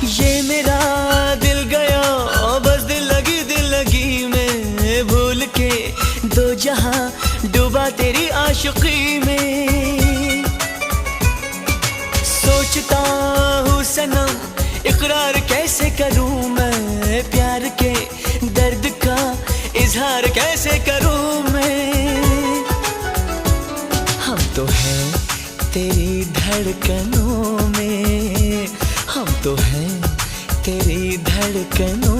ये मेरा दिल गया बस दिल लगी में, भूल के दो जहां डूबा तेरी आशिकी में। सोचता हूँ सनम इकरार कैसे करूँ मैं, प्यार के दर्द का इजहार कैसे करूँ मैं। हम तो हैं तेरी धड़कनों में, हम तो हैं तेरी धड़कनों